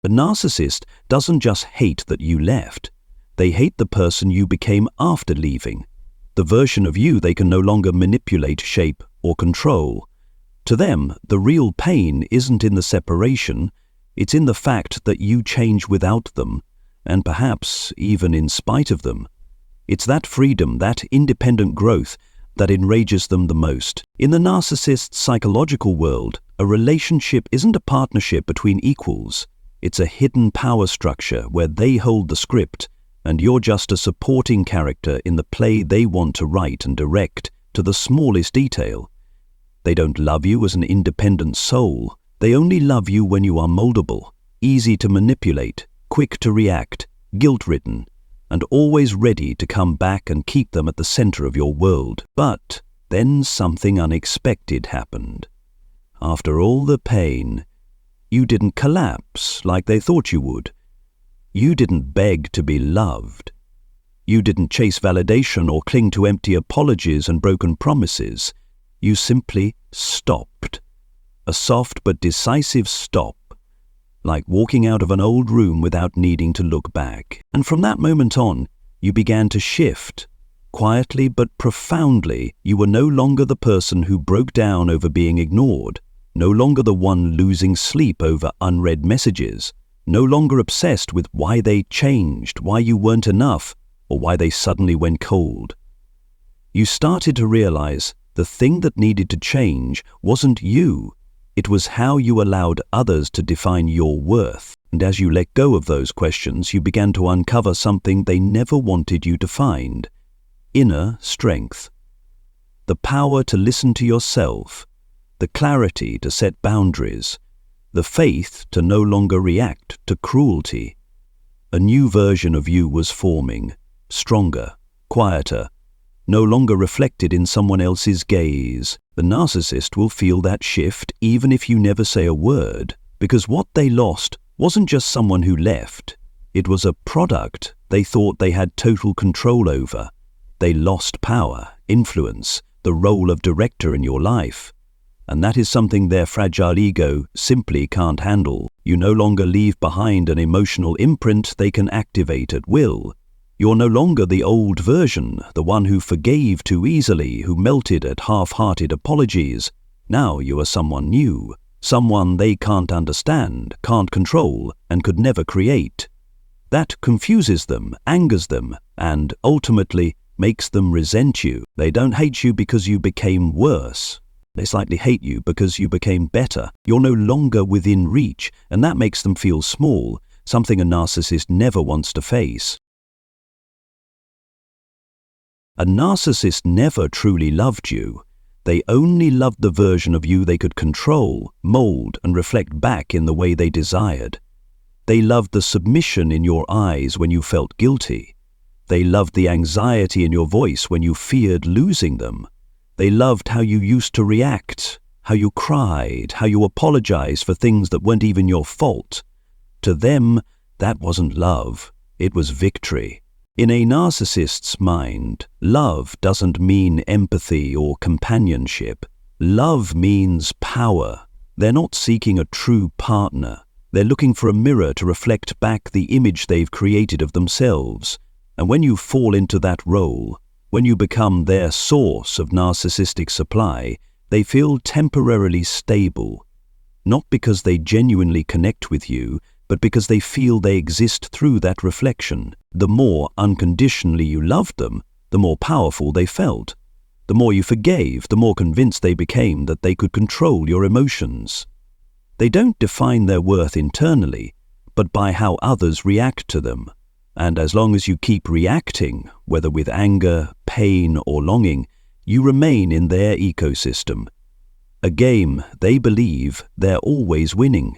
A narcissist doesn't just hate that you left. They hate the person you became after leaving, the version of you they can no longer manipulate, shape, or control. To them, the real pain isn't in the separation, it's in the fact that you change without them, and perhaps even in spite of them. It's that freedom, that independent growth, that enrages them the most. In the narcissist's psychological world, a relationship isn't a partnership between equals. It's a hidden power structure where they hold the script, and you're just a supporting character in the play they want to write and direct to the smallest detail. They don't love you as an independent soul. They only love you when you are moldable, easy to manipulate, quick to react, guilt-ridden, and always ready to come back and keep them at the center of your world. But then something unexpected happened. After all the pain, you didn't collapse like they thought you would. You didn't beg to be loved. You didn't chase validation or cling to empty apologies and broken promises. You simply stopped. A soft but decisive stop, like walking out of an old room without needing to look back. And from that moment on, you began to shift. Quietly but profoundly, you were no longer the person who broke down over being ignored, no longer the one losing sleep over unread messages, no longer obsessed with why they changed, why you weren't enough, or why they suddenly went cold. You started to realize the thing that needed to change wasn't you. It was how you allowed others to define your worth. And as you let go of those questions, you began to uncover something they never wanted you to find: inner strength. The power to listen to yourself, the clarity to set boundaries, the faith to no longer react to cruelty. A new version of you was forming, stronger, quieter, no longer reflected in someone else's gaze. The narcissist will feel that shift even if you never say a word, because what they lost wasn't just someone who left. It was a product they thought they had total control over. They lost power, influence, the role of director in your life. And that is something their fragile ego simply can't handle. You no longer leave behind an emotional imprint they can activate at will. You're no longer the old version, the one who forgave too easily, who melted at half-hearted apologies. Now you are someone new, someone they can't understand, can't control, and could never create. That confuses them, angers them, and ultimately makes them resent you. They don't hate you because you became worse. They slightly hate you because you became better. You're no longer within reach, and that makes them feel small, something a narcissist never wants to face. A narcissist never truly loved you. They only loved the version of you they could control, mold, and reflect back in the way they desired. They loved the submission in your eyes when you felt guilty. They loved the anxiety in your voice when you feared losing them. They loved how you used to react, how you cried, how you apologized for things that weren't even your fault. To them, that wasn't love, it was victory. In a narcissist's mind, love doesn't mean empathy or companionship. Love means power. They're not seeking a true partner. They're looking for a mirror to reflect back the image they've created of themselves. And when you fall into that role, when you become their source of narcissistic supply, they feel temporarily stable. Not because they genuinely connect with you, but because they feel they exist through that reflection. The more unconditionally you loved them, the more powerful they felt. The more you forgave, the more convinced they became that they could control your emotions. They don't define their worth internally, but by how others react to them. And as long as you keep reacting, whether with anger, pain, or longing, you remain in their ecosystem. A game they believe they're always winning.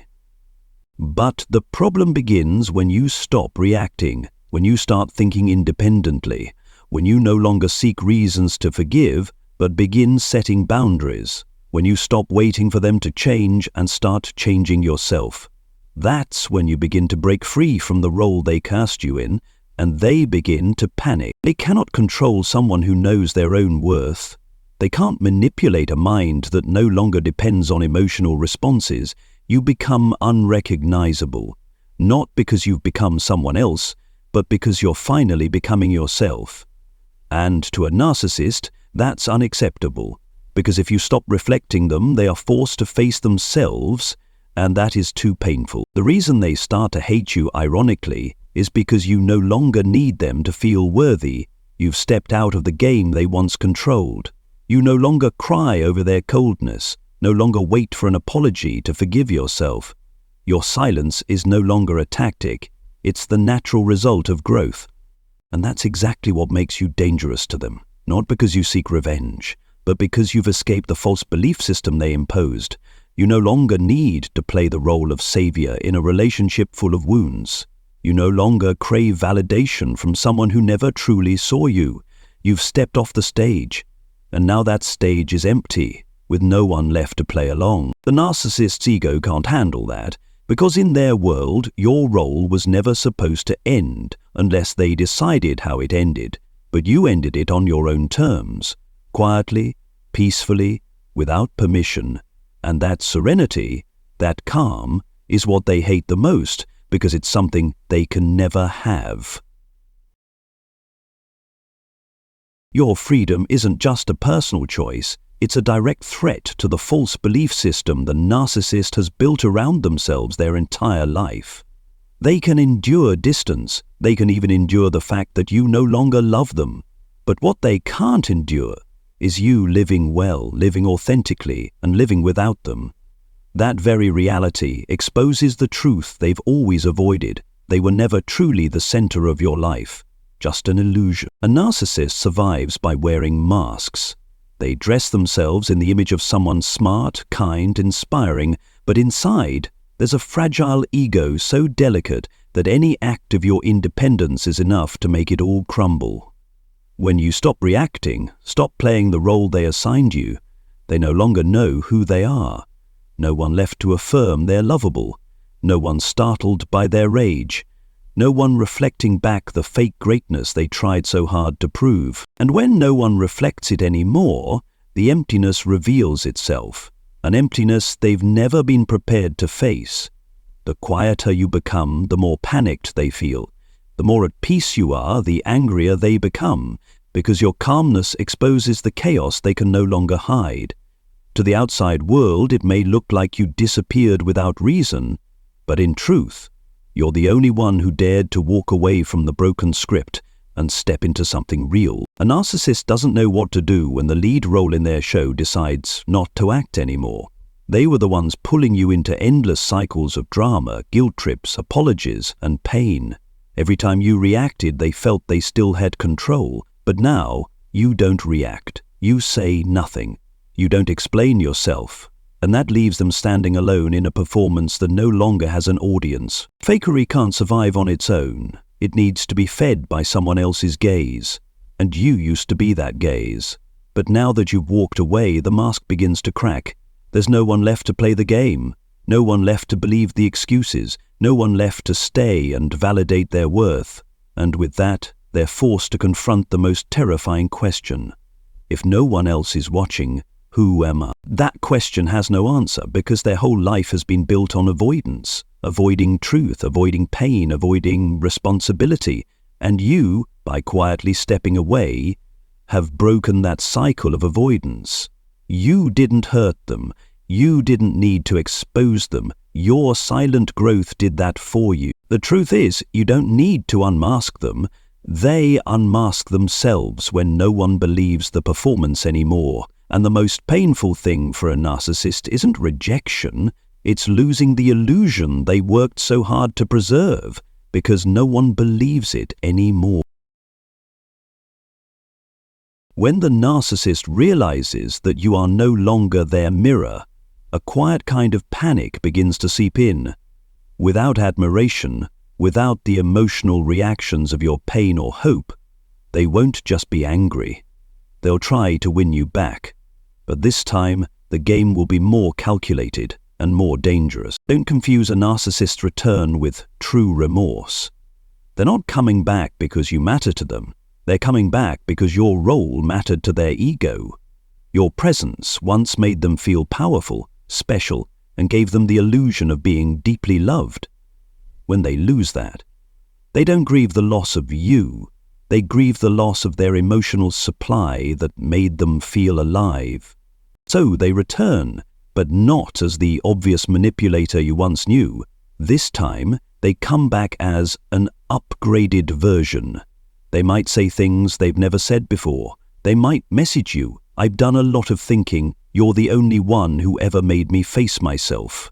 But the problem begins when you stop reacting, when you start thinking independently, when you no longer seek reasons to forgive, but begin setting boundaries, when you stop waiting for them to change and start changing yourself. That's when you begin to break free from the role they cast you in, and they begin to panic. They cannot control someone who knows their own worth. They can't manipulate a mind that no longer depends on emotional responses. You become unrecognizable, not because you've become someone else, but because you're finally becoming yourself. And to a narcissist, that's unacceptable, because if you stop reflecting them, they are forced to face themselves, and that is too painful. The reason they start to hate you, ironically, is because you no longer need them to feel worthy. You've stepped out of the game they once controlled. You no longer cry over their coldness, no longer wait for an apology to forgive yourself. Your silence is no longer a tactic, it's the natural result of growth. And that's exactly what makes you dangerous to them, not because you seek revenge, but because you've escaped the false belief system they imposed. You no longer need to play the role of savior in a relationship full of wounds. You no longer crave validation from someone who never truly saw you. You've stepped off the stage, and now that stage is empty, with no one left to play along. The narcissist's ego can't handle that, because in their world, your role was never supposed to end unless they decided how it ended. But you ended it on your own terms, quietly, peacefully, without permission. And that serenity, that calm, is what they hate the most, because it's something they can never have. Your freedom isn't just a personal choice, it's a direct threat to the false belief system the narcissist has built around themselves their entire life. They can endure distance, they can even endure the fact that you no longer love them. But what they can't endure is you living well, living authentically, and living without them. That very reality exposes the truth they've always avoided. They were never truly the center of your life, just an illusion. A narcissist survives by wearing masks. They dress themselves in the image of someone smart, kind, inspiring, but inside, there's a fragile ego so delicate that any act of your independence is enough to make it all crumble. When you stop reacting, stop playing the role they assigned you, they no longer know who they are. No one left to affirm they're lovable. No one startled by their rage. No one reflecting back the fake greatness they tried so hard to prove. And when no one reflects it anymore, the emptiness reveals itself, an emptiness they've never been prepared to face. The quieter you become, the more panicked they feel. The more at peace you are, the angrier they become, because your calmness exposes the chaos they can no longer hide. To the outside world, it may look like you disappeared without reason, but in truth, you're the only one who dared to walk away from the broken script and step into something real. A narcissist doesn't know what to do when the lead role in their show decides not to act anymore. They were the ones pulling you into endless cycles of drama, guilt trips, apologies, and pain. Every time you reacted, they felt they still had control. But now, you don't react. You say nothing. You don't explain yourself. And that leaves them standing alone in a performance that no longer has an audience. Fakery can't survive on its own. It needs to be fed by someone else's gaze. And you used to be that gaze. But now that you've walked away, the mask begins to crack. There's no one left to play the game. No one left to believe the excuses. No one left to stay and validate their worth. And with that, they're forced to confront the most terrifying question. If no one else is watching, who am I? That question has no answer because their whole life has been built on avoidance, avoiding truth, avoiding pain, avoiding responsibility. And you, by quietly stepping away, have broken that cycle of avoidance. You didn't hurt them. You didn't need to expose them. Your silent growth did that for you. The truth is, you don't need to unmask them. They unmask themselves when no one believes the performance anymore. And the most painful thing for a narcissist isn't rejection, it's losing the illusion they worked so hard to preserve, because no one believes it anymore. When the narcissist realizes that you are no longer their mirror, a quiet kind of panic begins to seep in. Without admiration, without the emotional reactions of your pain or hope, they won't just be angry. They'll try to win you back. But this time, the game will be more calculated and more dangerous. Don't confuse a narcissist's return with true remorse. They're not coming back because you matter to them. They're coming back because your role mattered to their ego. Your presence once made them feel powerful, special, and gave them the illusion of being deeply loved. when they lose that. They don't grieve the loss of you. They grieve the loss of their emotional supply that made them feel alive. So they return, but not as the obvious manipulator you once knew. This time, they come back as an upgraded version. They might say things they've never said before. They might message you, "I've done a lot of thinking. You're the only one who ever made me face myself."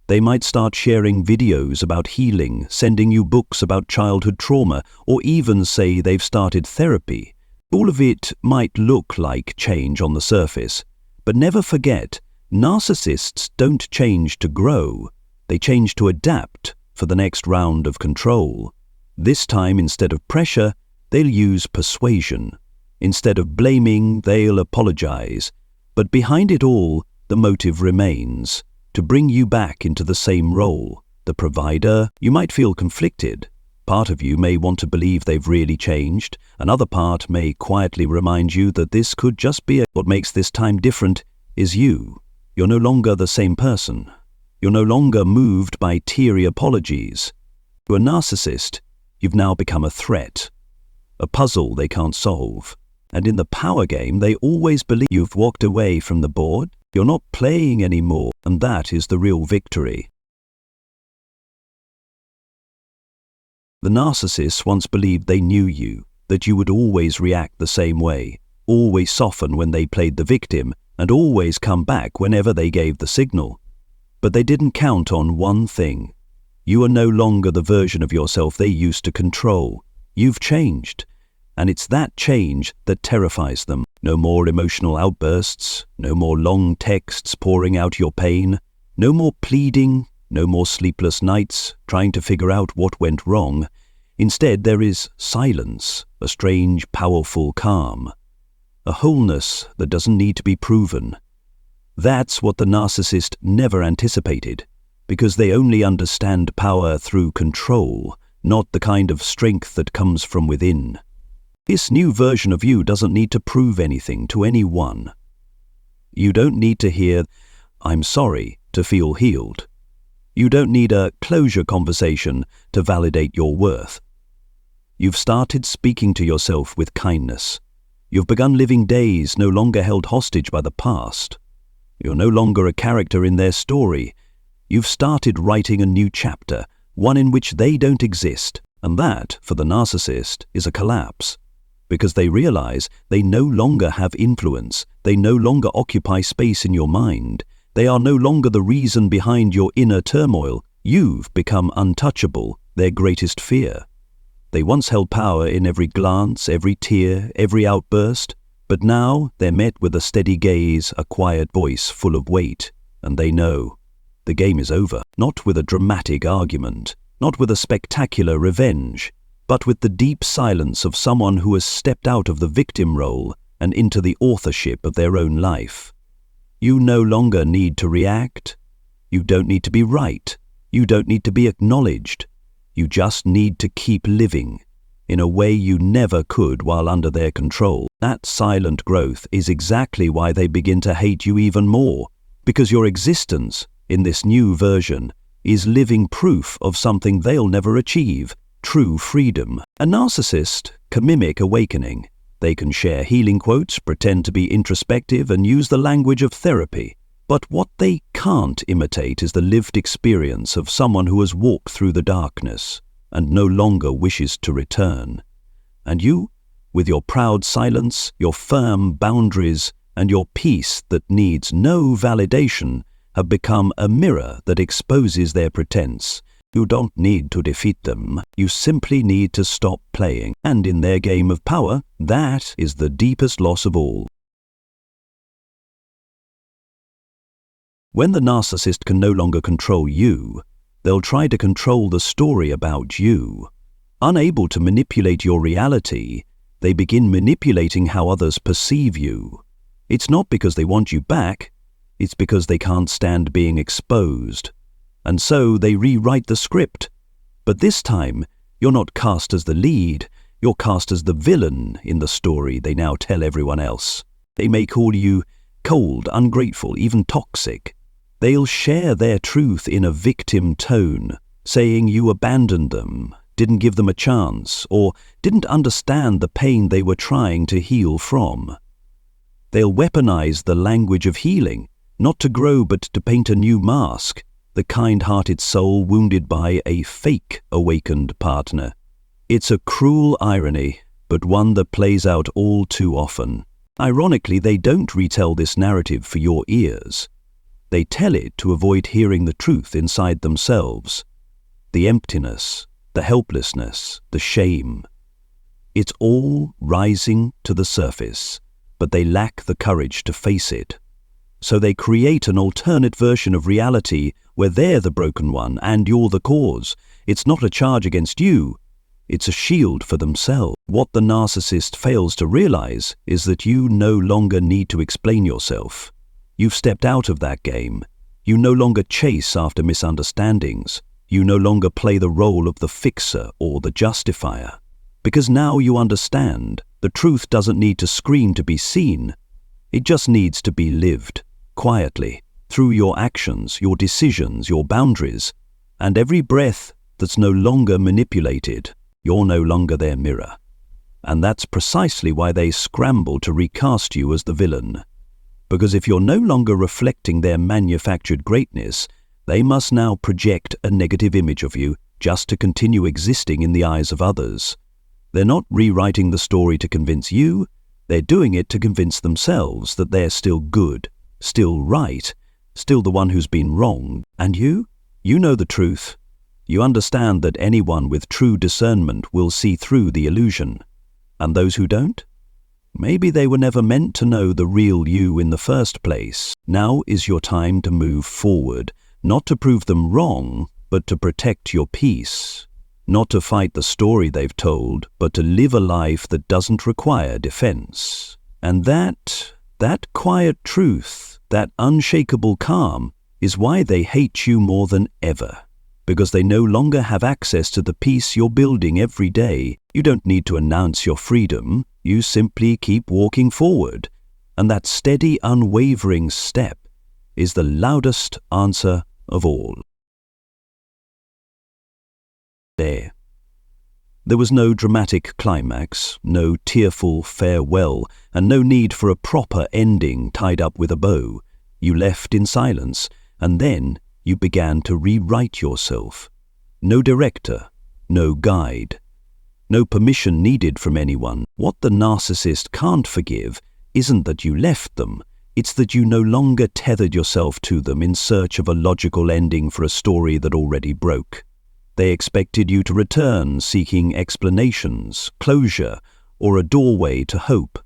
They might start sharing videos about healing, sending you books about childhood trauma, or even say they've started therapy. All of it might look like change on the surface, but never forget, narcissists don't change to grow. They change to adapt for the next round of control. This time, instead of pressure, they'll use persuasion. Instead of blaming, they'll apologize. But behind it all, the motive remains: to bring you back into the same role, the provider. You might feel conflicted. Part of you may want to believe they've really changed. Another part may quietly remind you that this could just be what makes this time different is you. You're no longer the same person. You're no longer moved by teary apologies. To a narcissist, you've now become a threat, a puzzle they can't solve. And in the power game, they always believe you've walked away from the board. You're not playing anymore, and that is the real victory. The narcissists once believed they knew you, that you would always react the same way, always soften when they played the victim, and always come back whenever they gave the signal. But they didn't count on one thing. You are no longer the version of yourself they used to control. You've changed. And it's that change that terrifies them. No more emotional outbursts, no more long texts pouring out your pain, no more pleading, no more sleepless nights trying to figure out what went wrong. Instead, there is silence, a strange, powerful calm, a wholeness that doesn't need to be proven. That's what the narcissist never anticipated, because they only understand power through control, not the kind of strength that comes from within. This new version of you doesn't need to prove anything to anyone. You don't need to hear, "I'm sorry," to feel healed. You don't need a closure conversation to validate your worth. You've started speaking to yourself with kindness. You've begun living days no longer held hostage by the past. You're no longer a character in their story. You've started writing a new chapter, one in which they don't exist, and that, for the narcissist, is a collapse. Because they realize they no longer have influence, they no longer occupy space in your mind, they are no longer the reason behind your inner turmoil. You've become untouchable, their greatest fear. They once held power in every glance, every tear, every outburst, but now they're met with a steady gaze, a quiet voice full of weight, and they know the game is over. Not with a dramatic argument, not with a spectacular revenge, but with the deep silence of someone who has stepped out of the victim role and into the authorship of their own life. You no longer need to react. You don't need to be right. You don't need to be acknowledged. You just need to keep living in a way you never could while under their control. That silent growth is exactly why they begin to hate you even more, because your existence in this new version is living proof of something they'll never achieve: true freedom. A narcissist can mimic awakening. They can share healing quotes, pretend to be introspective, and use the language of therapy. But what they can't imitate is the lived experience of someone who has walked through the darkness and no longer wishes to return. And you, with your proud silence, your firm boundaries, and your peace that needs no validation, have become a mirror that exposes their pretense. You don't need to defeat them. You simply need to stop playing. And in their game of power, that is the deepest loss of all. When the narcissist can no longer control you, they'll try to control the story about you. Unable to manipulate your reality, they begin manipulating how others perceive you. It's not because they want you back, it's because they can't stand being exposed. And so they rewrite the script. But this time, you're not cast as the lead, you're cast as the villain in the story they now tell everyone else. They may call you cold, ungrateful, even toxic. They'll share their truth in a victim tone, saying you abandoned them, didn't give them a chance, or didn't understand the pain they were trying to heal from. They'll weaponize the language of healing, not to grow but to paint a new mask, the kind-hearted soul wounded by a fake awakened partner. It's a cruel irony, but one that plays out all too often. Ironically, they don't retell this narrative for your ears. They tell it to avoid hearing the truth inside themselves. The emptiness, the helplessness, the shame. It's all rising to the surface, but they lack the courage to face it. So they create an alternate version of reality where they're the broken one and you're the cause. It's not a charge against you, it's a shield for themselves. What the narcissist fails to realize is that you no longer need to explain yourself. You've stepped out of that game. You no longer chase after misunderstandings. You no longer play the role of the fixer or the justifier. Because now you understand, the truth doesn't need to scream to be seen. It just needs to be lived, quietly, through your actions, your decisions, your boundaries, and every breath that's no longer manipulated. You're no longer their mirror. And that's precisely why they scramble to recast you as the villain. Because if you're no longer reflecting their manufactured greatness, they must now project a negative image of you just to continue existing in the eyes of others. They're not rewriting the story to convince you, they're doing it to convince themselves that they're still good, still right, still the one who's been wronged. And you know the truth. You understand that anyone with true discernment will see through the illusion. And those who don't? Maybe they were never meant to know the real you in the first place. Now is your time to move forward, not to prove them wrong, but to protect your peace. Not to fight the story they've told, but to live a life that doesn't require defense. And that quiet truth, that unshakable calm, is why they hate you more than ever. Because they no longer have access to the peace you're building every day. You don't need to announce your freedom, you simply keep walking forward. And that steady, unwavering step is the loudest answer of all. There was no dramatic climax, no tearful farewell, and no need for a proper ending tied up with a bow. You left in silence, and then you began to rewrite yourself. No director, no guide, no permission needed from anyone. What the narcissist can't forgive isn't that you left them, it's that you no longer tethered yourself to them in search of a logical ending for a story that already broke. They expected you to return seeking explanations, closure, or a doorway to hope.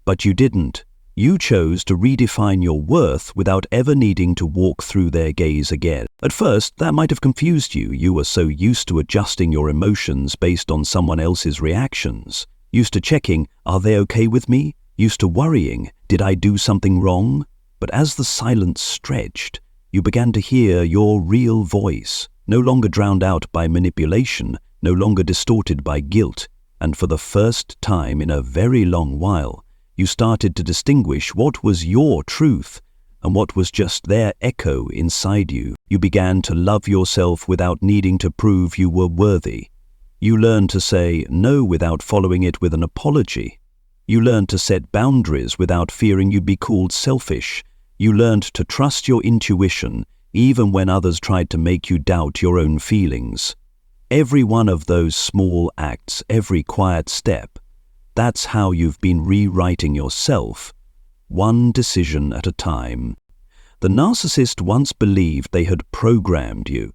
But you didn't. You chose to redefine your worth without ever needing to walk through their gaze again. At first, that might have confused you. You were so used to adjusting your emotions based on someone else's reactions. Used to checking, are they okay with me? Used to worrying, did I do something wrong? But as the silence stretched, you began to hear your real voice, no longer drowned out by manipulation, no longer distorted by guilt, and for the first time in a very long while, you started to distinguish what was your truth and what was just their echo inside you. You began to love yourself without needing to prove you were worthy. You learned to say no without following it with an apology. You learned to set boundaries without fearing you'd be called selfish. You learned to trust your intuition even when others tried to make you doubt your own feelings. Every one of those small acts, every quiet step, that's how you've been rewriting yourself, one decision at a time. The narcissist once believed they had programmed you,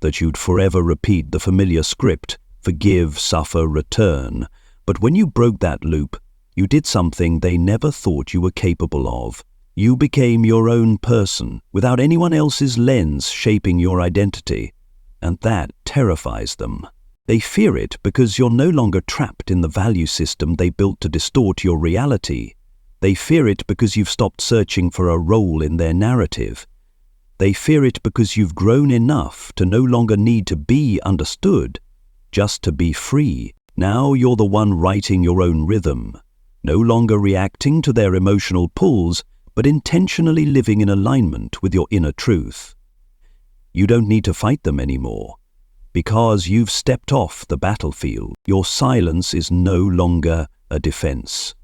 that you'd forever repeat the familiar script, forgive, suffer, return. But when you broke that loop, you did something they never thought you were capable of. You became your own person, without anyone else's lens shaping your identity, and that terrifies them. They fear it because you're no longer trapped in the value system they built to distort your reality. They fear it because you've stopped searching for a role in their narrative. They fear it because you've grown enough to no longer need to be understood, just to be free. Now you're the one writing your own rhythm, no longer reacting to their emotional pulls, but intentionally living in alignment with your inner truth. You don't need to fight them anymore. Because you've stepped off the battlefield. Your silence is no longer a defense.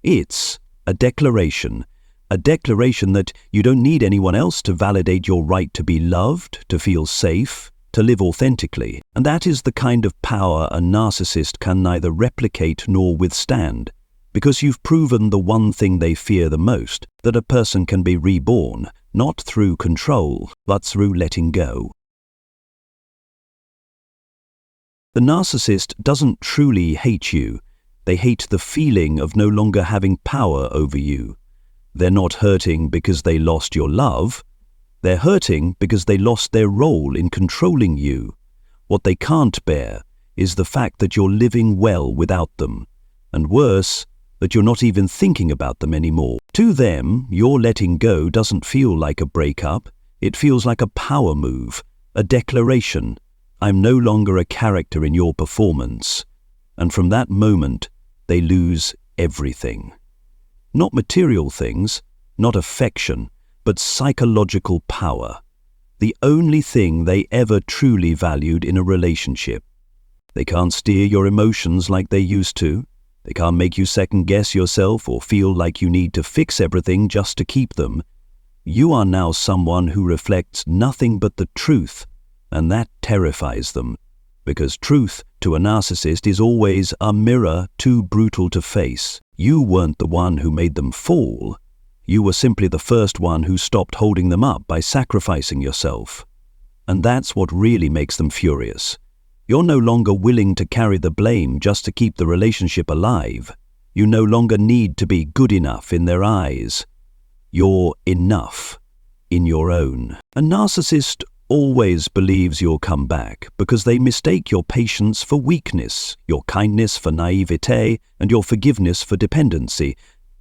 It's a declaration that you don't need anyone else to validate your right to be loved, to feel safe, to live authentically. And that is the kind of power a narcissist can neither replicate nor withstand, because you've proven the one thing they fear the most, that a person can be reborn, not through control, but through letting go. The narcissist doesn't truly hate you. They hate the feeling of no longer having power over you. They're not hurting because they lost your love. They're hurting because they lost their role in controlling you. What they can't bear is the fact that you're living well without them, and worse, that you're not even thinking about them anymore. To them, your letting go doesn't feel like a breakup. It feels like a power move, a declaration. I'm no longer a character in your performance. And from that moment, they lose everything. Not material things, not affection, but psychological power. The only thing they ever truly valued in a relationship. They can't steer your emotions like they used to. They can't make you second-guess yourself or feel like you need to fix everything just to keep them. You are now someone who reflects nothing but the truth, and that terrifies them, because truth to a narcissist is always a mirror too brutal to face. You weren't the one who made them fall. You were simply the first one who stopped holding them up by sacrificing yourself. And that's what really makes them furious. You're no longer willing to carry the blame just to keep the relationship alive. You no longer need to be good enough in their eyes. You're enough in your own. A narcissist always believes you'll come back because they mistake your patience for weakness, your kindness for naivete, and your forgiveness for dependency.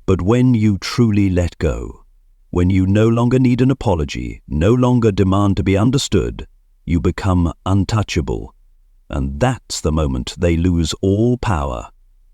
But when you truly let go, when you no longer need an apology, no longer demand to be understood, you become untouchable. And that's the moment they lose all power,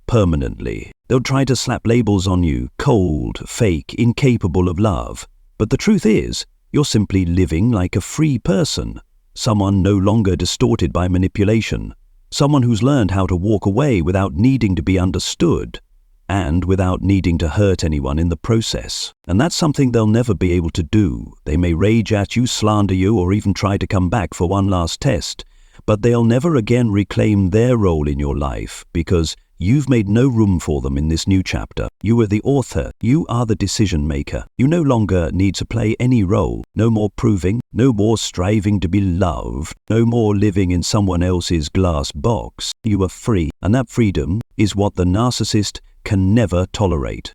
permanently. They'll try to slap labels on you, cold, fake, incapable of love. But the truth is, you're simply living like a free person, someone no longer distorted by manipulation, someone who's learned how to walk away without needing to be understood, and without needing to hurt anyone in the process. And that's something they'll never be able to do. They may rage at you, slander you, or even try to come back for one last test, but they'll never again reclaim their role in your life because you've made no room for them in this new chapter. You are the author. You are the decision maker. You no longer need to play any role. No more proving. No more striving to be loved. No more living in someone else's glass box. You are free, and that freedom is what the narcissist can never tolerate.